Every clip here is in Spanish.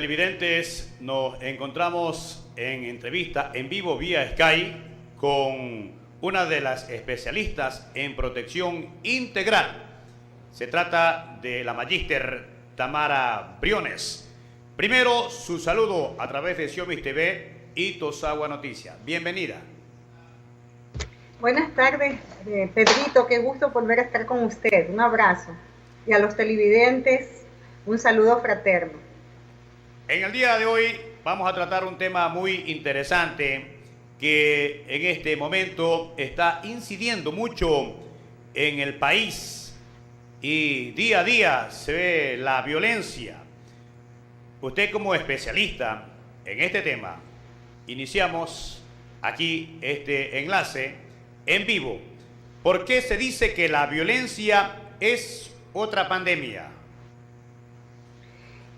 televidentes, nos encontramos en entrevista en vivo vía Skype con una de las especialistas en protección integral. Se trata de la magíster Tamara Briones. Primero, su saludo a través de Siomis TV y Tosagua Noticias. Bienvenida. Buenas tardes, Pedrito, qué gusto volver a estar con usted. Un abrazo. Y a los televidentes, un saludo fraterno. En el día de hoy vamos a tratar un tema muy interesante que en este momento está incidiendo mucho en el país y día a día se ve la violencia. Usted como especialista en este tema, iniciamos aquí este enlace en vivo. ¿Por qué se dice que la violencia es otra pandemia?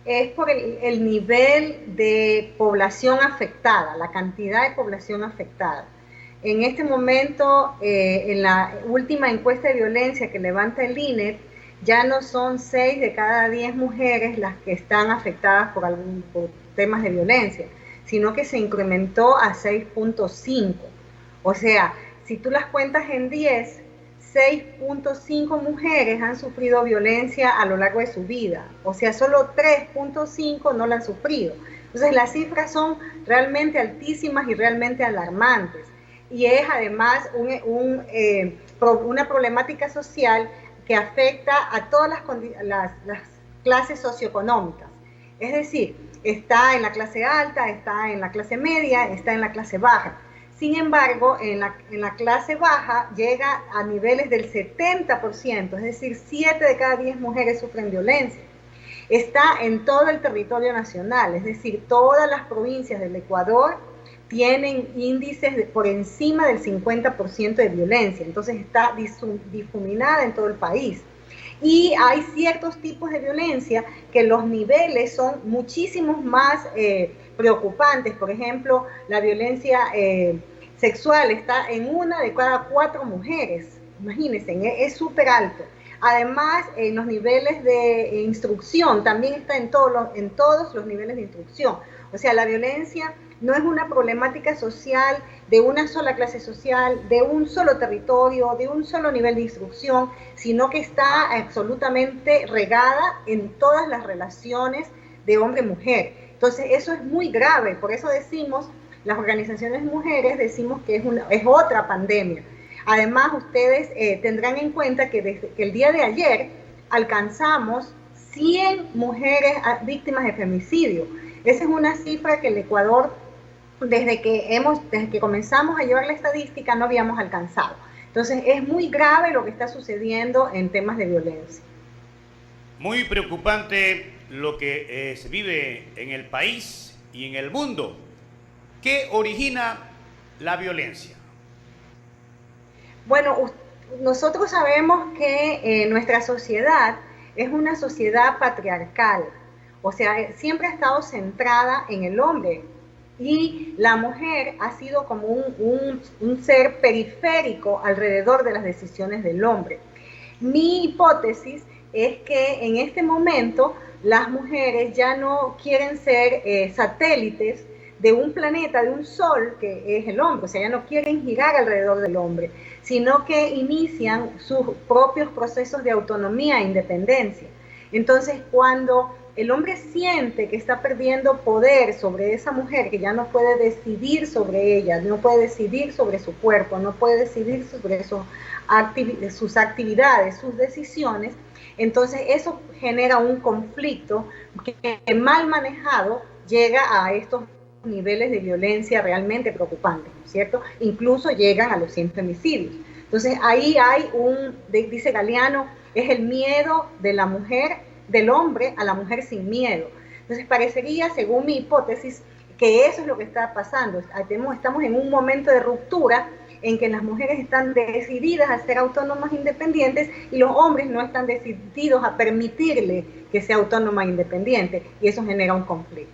Es por el nivel de población afectada, la cantidad de población afectada. En este momento, en la última encuesta de violencia que levanta el INE, ya no son 6 de cada 10 mujeres las que están afectadas por temas de violencia, sino que se incrementó a 6.5. O sea, si tú las cuentas en 10, 6.5 mujeres han sufrido violencia a lo largo de su vida. O sea, solo 3.5 no la han sufrido. Entonces, las cifras son realmente altísimas y realmente alarmantes. Y es además una problemática social que afecta a todas las clases socioeconómicas. Es decir, está en la clase alta, está en la clase media, está en la clase baja. Sin embargo, en la clase baja llega a niveles del 70%, es decir, 7 de cada 10 mujeres sufren violencia. Está en todo el territorio nacional, es decir, todas las provincias del Ecuador tienen índices por encima del 50% de violencia, entonces está difuminada en todo el país. Y hay ciertos tipos de violencia que los niveles son muchísimos más preocupantes. Por ejemplo, la violencia sexual está en 1 de cada 4 mujeres. Imagínense, es súper alto. Además, en los niveles de instrucción, también está en todos los niveles de instrucción. O sea, la violencia no es una problemática social de una sola clase social, de un solo territorio, de un solo nivel de instrucción, sino que está absolutamente regada en todas las relaciones de hombre-mujer. Entonces, eso es muy grave, por eso decimos, las organizaciones de mujeres decimos que es otra pandemia. Además, ustedes tendrán en cuenta que desde que el día de ayer alcanzamos 100 mujeres víctimas de femicidio. Esa es una cifra que el Ecuador, desde que comenzamos a llevar la estadística, no habíamos alcanzado. Entonces, es muy grave lo que está sucediendo en temas de violencia. Muy preocupante lo que se vive en el país y en el mundo. ¿Qué origina la violencia? Bueno, nosotros sabemos que nuestra sociedad es una sociedad patriarcal, o sea, siempre ha estado centrada en el hombre y la mujer ha sido como un ser periférico alrededor de las decisiones del hombre. Mi hipótesis es que en este momento las mujeres ya no quieren ser satélites de un planeta, de un sol que es el hombre, o sea, ya no quieren girar alrededor del hombre, sino que inician sus propios procesos de autonomía e independencia. Entonces, cuando el hombre siente que está perdiendo poder sobre esa mujer, que ya no puede decidir sobre ella, no puede decidir sobre su cuerpo, no puede decidir sobre sus actividades, sus decisiones, entonces eso genera un conflicto que mal manejado llega a estos niveles de violencia realmente preocupantes, ¿no es cierto? Incluso llegan a los 100 femicidios. Entonces ahí hay dice Galeano, es el miedo de la mujer, del hombre a la mujer sin miedo. Entonces parecería, según mi hipótesis, que eso es lo que está pasando. Estamos en un momento de ruptura en que las mujeres están decididas a ser autónomas e independientes y los hombres no están decididos a permitirle que sea autónoma e independiente, y eso genera un conflicto.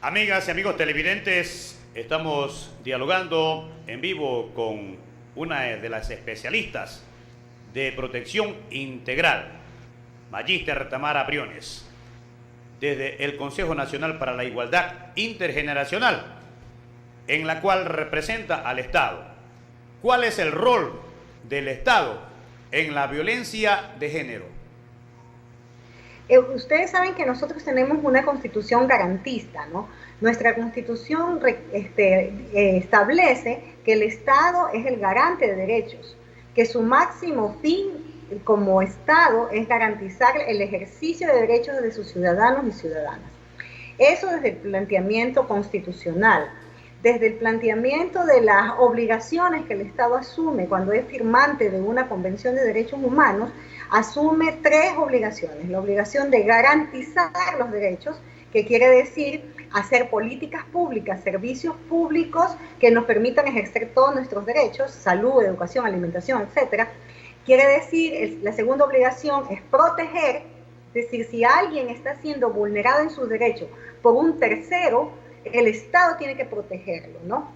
Amigas y amigos televidentes, estamos dialogando en vivo con una de las especialistas de protección integral, magíster Tamara Briones. desde el Consejo Nacional para la Igualdad Intergeneracional, en la cual representa al Estado. ¿Cuál es el rol del Estado en la violencia de género? Ustedes saben que nosotros tenemos una constitución garantista, ¿no? Nuestra constitución establece que el Estado es el garante de derechos, que su máximo fin como Estado es garantizar el ejercicio de derechos de sus ciudadanos y ciudadanas. Eso desde el planteamiento constitucional. Desde el planteamiento de las obligaciones que el Estado asume cuando es firmante de una Convención de Derechos Humanos, asume tres obligaciones. La obligación de garantizar los derechos, que quiere decir hacer políticas públicas, servicios públicos que nos permitan ejercer todos nuestros derechos, salud, educación, alimentación, etc. Quiere decir, la segunda obligación es proteger, es decir, si alguien está siendo vulnerado en sus derechos por un tercero, el Estado tiene que protegerlo, ¿no?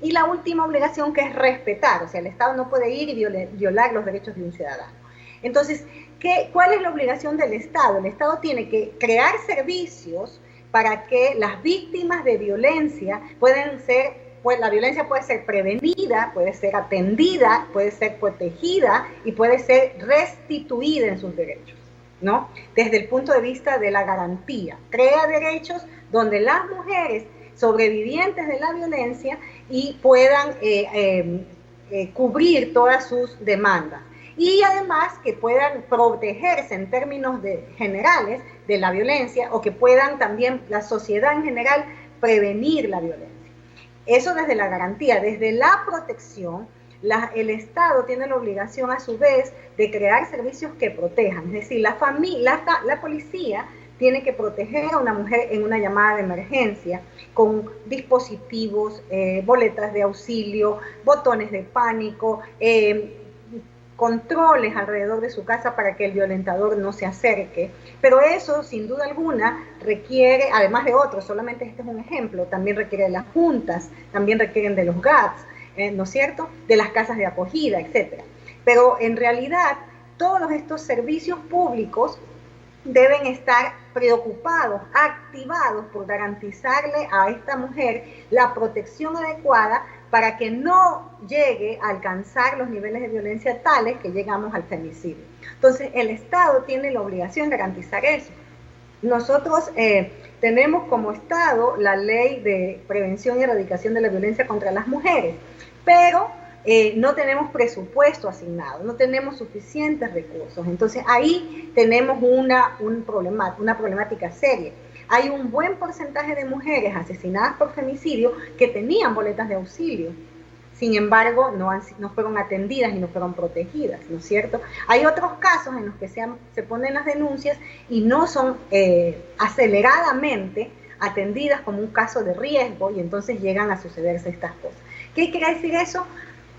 Y la última obligación, que es respetar, o sea, el Estado no puede ir y violar los derechos de un ciudadano. Entonces, ¿cuál es la obligación del Estado? El Estado tiene que crear servicios para que las víctimas de violencia puedan ser, pues la violencia puede ser prevenida, puede ser atendida, puede ser protegida y puede ser restituida en sus derechos, ¿no? Desde el punto de vista de la garantía. Crea derechos donde las mujeres sobrevivientes de la violencia y puedan cubrir todas sus demandas. Y además que puedan protegerse en términos generales de la violencia, o que puedan también la sociedad en general prevenir la violencia. Eso desde la garantía. Desde la protección, el Estado tiene la obligación a su vez de crear servicios que protejan. Es decir, la policía tiene que proteger a una mujer en una llamada de emergencia con dispositivos, boletas de auxilio, botones de pánico, controles alrededor de su casa para que el violentador no se acerque. Pero eso, sin duda alguna, requiere, además de otros, solamente este es un ejemplo, también requiere de las juntas, también requieren de los GATS, ¿no es cierto?, de las casas de acogida, etc. Pero en realidad, todos estos servicios públicos deben estar preocupados, activados por garantizarle a esta mujer la protección adecuada para que no llegue a alcanzar los niveles de violencia tales que llegamos al femicidio. Entonces, el Estado tiene la obligación de garantizar eso. Nosotros tenemos como Estado la Ley de Prevención y Erradicación de la Violencia contra las Mujeres, pero no tenemos presupuesto asignado, no tenemos suficientes recursos. Entonces ahí tenemos una problemática seria. Hay un buen porcentaje de mujeres asesinadas por femicidio que tenían boletas de auxilio, sin embargo no fueron atendidas y no fueron protegidas, ¿no es cierto? Hay otros casos en los que se ponen las denuncias y no son aceleradamente atendidas como un caso de riesgo, y entonces llegan a sucederse estas cosas. ¿Qué quiere decir eso?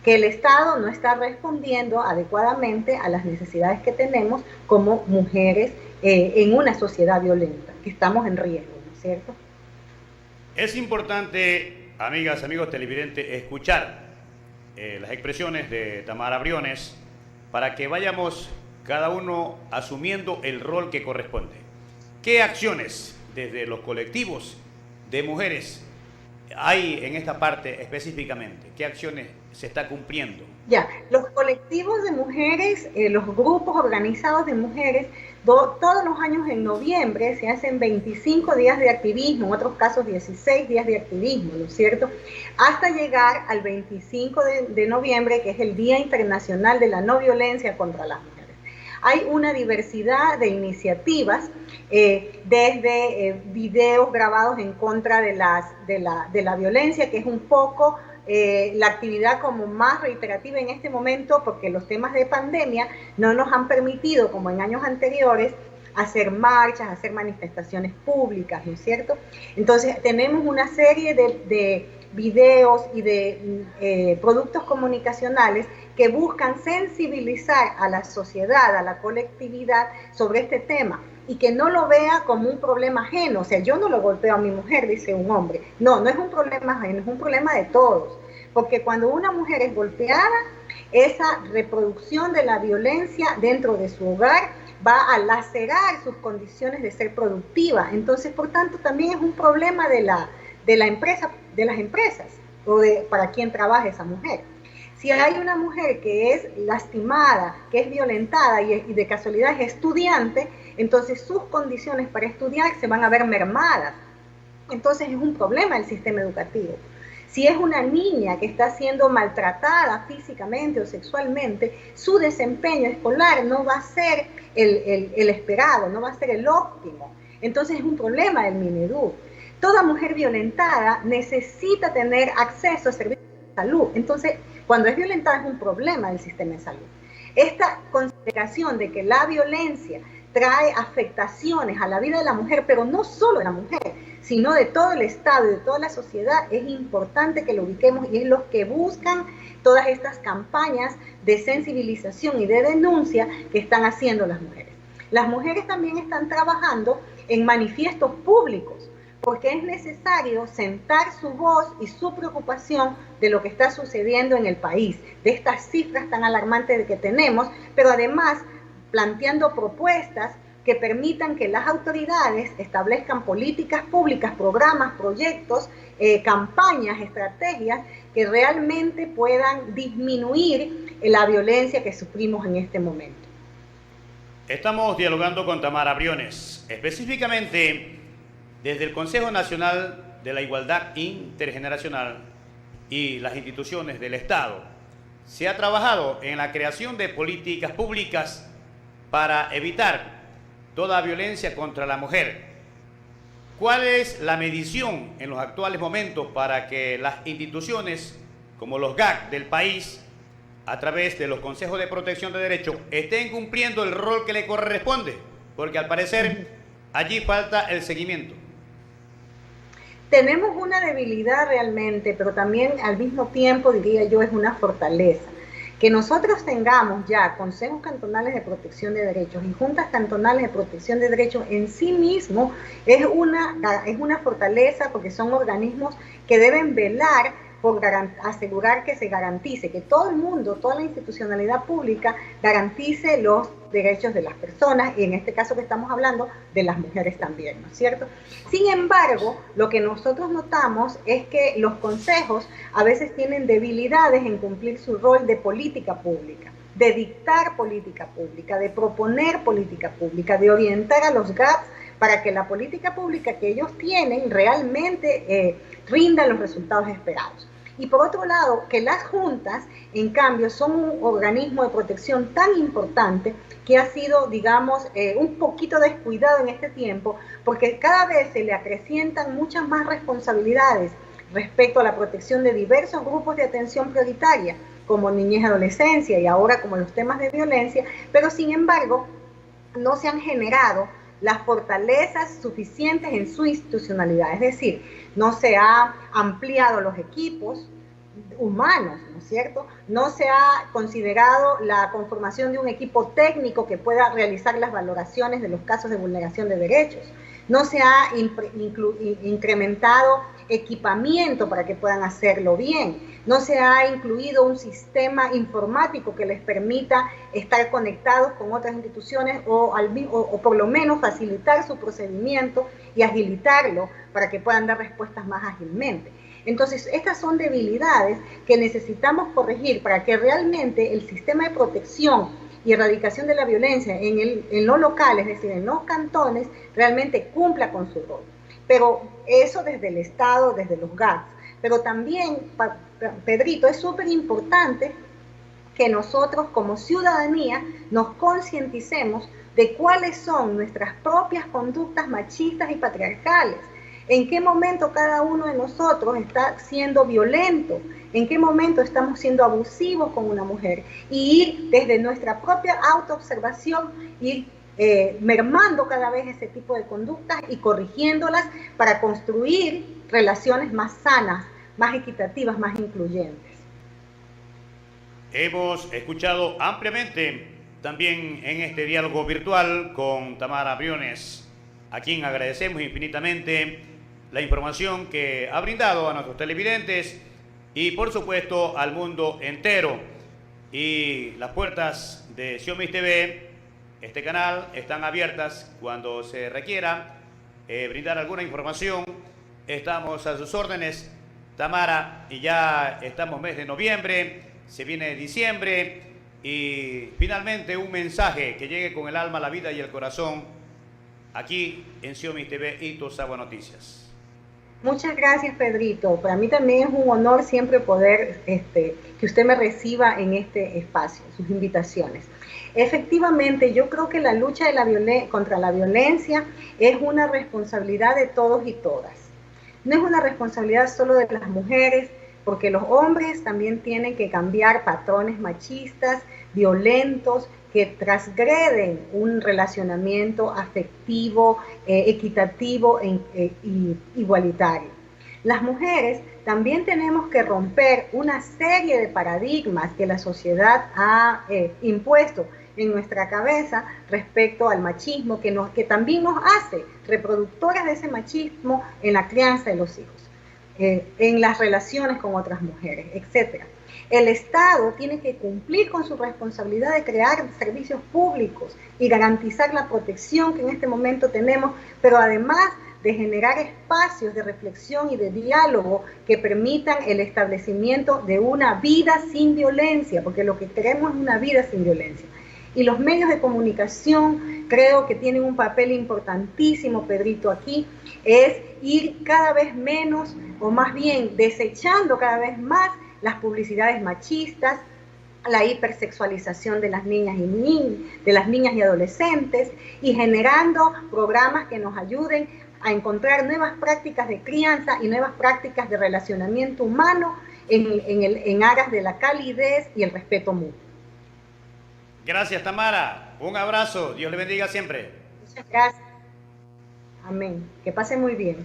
Que el Estado no está respondiendo adecuadamente a las necesidades que tenemos como mujeres en una sociedad violenta, que estamos en riesgo, ¿no es cierto? Es importante, amigas, amigos televidentes, escuchar las expresiones de Tamara Briones para que vayamos cada uno asumiendo el rol que corresponde. ¿Qué acciones desde los colectivos de mujeres hay en esta parte específicamente? ¿Qué acciones se está cumpliendo? Ya, los colectivos de mujeres, los grupos organizados de mujeres, todos los años en noviembre se hacen 25 días de activismo, en otros casos 16 días de activismo, ¿no es cierto? Hasta llegar al 25 de noviembre, que es el Día Internacional de la No Violencia contra las Mujeres. Hay una diversidad de iniciativas, desde videos grabados en contra de la violencia, que es un poco la actividad como más reiterativa en este momento, porque los temas de pandemia no nos han permitido, como en años anteriores, hacer marchas, hacer manifestaciones públicas, ¿no es cierto? Entonces tenemos una serie de videos y de productos comunicacionales que buscan sensibilizar a la sociedad, a la colectividad sobre este tema, y que no lo vea como un problema ajeno. O sea, yo no lo golpeo a mi mujer, dice un hombre. No, no es un problema ajeno, es un problema de todos. Porque cuando una mujer es golpeada, esa reproducción de la violencia dentro de su hogar va a lacerar sus condiciones de ser productiva. Entonces, por tanto, también es un problema de la empresa, de las empresas, o para quien trabaja esa mujer. Si hay una mujer que es lastimada, que es violentada y de casualidad es estudiante, entonces sus condiciones para estudiar se van a ver mermadas. Entonces es un problema del sistema educativo. Si es una niña que está siendo maltratada físicamente o sexualmente, su desempeño escolar no va a ser el esperado, no va a ser el óptimo. Entonces es un problema del Mineduc. Toda mujer violentada necesita tener acceso a servicios de salud. Entonces, cuando es violentada es un problema del sistema de salud. Esta consideración de que la violencia trae afectaciones a la vida de la mujer, pero no solo de la mujer, sino de todo el Estado y de toda la sociedad, es importante que lo ubiquemos y es lo que buscan todas estas campañas de sensibilización y de denuncia que están haciendo las mujeres. Las mujeres también están trabajando en manifiestos públicos, porque es necesario sentar su voz y su preocupación de lo que está sucediendo en el país, de estas cifras tan alarmantes que tenemos, pero además planteando propuestas que permitan que las autoridades establezcan políticas públicas, programas, proyectos, campañas, estrategias que realmente puedan disminuir la violencia que sufrimos en este momento. Estamos dialogando con Tamara Briones, específicamente desde el Consejo Nacional de la Igualdad Intergeneracional y las instituciones del Estado. Se ha trabajado en la creación de políticas públicas para evitar toda violencia contra la mujer. ¿Cuál es la medición en los actuales momentos para que las instituciones como los GAC del país, a través de los consejos de protección de derechos, estén cumpliendo el rol que le corresponde? Porque al parecer allí falta el seguimiento. Tenemos una debilidad realmente, pero también al mismo tiempo, diría yo, es una fortaleza. Que nosotros tengamos ya consejos cantonales de protección de derechos y juntas cantonales de protección de derechos en sí mismo es una fortaleza, porque son organismos que deben velar por asegurar que se garantice, que todo el mundo, toda la institucionalidad pública garantice los derechos de las personas, y en este caso que estamos hablando, de las mujeres también, ¿no es cierto? Sin embargo, lo que nosotros notamos es que los consejos a veces tienen debilidades en cumplir su rol de política pública, de dictar política pública, de proponer política pública, de orientar a los GAPs para que la política pública que ellos tienen realmente rinda los resultados esperados. Y por otro lado, que las juntas, en cambio, son un organismo de protección tan importante que ha sido, digamos, un poquito descuidado en este tiempo, porque cada vez se le acrecientan muchas más responsabilidades respecto a la protección de diversos grupos de atención prioritaria, como niñez y adolescencia, y ahora como los temas de violencia, pero sin embargo, no se han generado las fortalezas suficientes en su institucionalidad, es decir, no se ha ampliado los equipos humanos, ¿no es cierto? No se ha considerado la conformación de un equipo técnico que pueda realizar las valoraciones de los casos de vulneración de derechos, no se ha incrementado equipamiento para que puedan hacerlo bien, no se ha incluido un sistema informático que les permita estar conectados con otras instituciones o por lo menos facilitar su procedimiento y agilitarlo para que puedan dar respuestas más ágilmente. Entonces, estas son debilidades que necesitamos corregir para que realmente el sistema de protección y erradicación de la violencia en lo local, es decir, en los cantones, realmente cumpla con su rol. Pero eso desde el Estado, desde los GACs. Pero también, Pedrito, es súper importante que nosotros como ciudadanía nos concienticemos de cuáles son nuestras propias conductas machistas y patriarcales. ¿En qué momento cada uno de nosotros está siendo violento? ¿En qué momento estamos siendo abusivos con una mujer? Y ir desde nuestra propia autoobservación, ir mermando cada vez ese tipo de conductas y corrigiéndolas para construir relaciones más sanas, más equitativas, más incluyentes. Hemos escuchado ampliamente también en este diálogo virtual con Tamara Briones, a quien agradecemos infinitamente la información que ha brindado a nuestros televidentes y por supuesto al mundo entero. Y las puertas de Siomis TV este canal están abiertas cuando se requiera brindar alguna información. Estamos a sus órdenes, Tamara, y ya estamos mes de noviembre, se viene diciembre y finalmente un mensaje que llegue con el alma, la vida y el corazón aquí en Siomis TV y Tosagua Noticias. Muchas gracias, Pedrito. Para mí también es un honor siempre poder que usted me reciba en este espacio, sus invitaciones. Efectivamente, yo creo que la lucha contra la violencia es una responsabilidad de todos y todas. No es una responsabilidad solo de las mujeres, porque los hombres también tienen que cambiar patrones machistas, violentos, que transgreden un relacionamiento afectivo, equitativo e igualitario. Las mujeres también tenemos que romper una serie de paradigmas que la sociedad ha impuesto en nuestra cabeza respecto al machismo, que también nos hace reproductoras de ese machismo en la crianza de los hijos, en las relaciones con otras mujeres, etc. El Estado tiene que cumplir con su responsabilidad de crear servicios públicos y garantizar la protección que en este momento tenemos, pero además de generar espacios de reflexión y de diálogo que permitan el establecimiento de una vida sin violencia, porque lo que queremos es una vida sin violencia. Y los medios de comunicación creo que tienen un papel importantísimo, Pedrito, aquí, es ir cada vez menos, o más bien desechando cada vez más las publicidades machistas, la hipersexualización de las niñas y adolescentes, y generando programas que nos ayuden a encontrar nuevas prácticas de crianza y nuevas prácticas de relacionamiento humano en aras de la calidez y el respeto mutuo. Gracias, Tamara. Un abrazo. Dios le bendiga siempre. Muchas gracias. Amén. Que pase muy bien.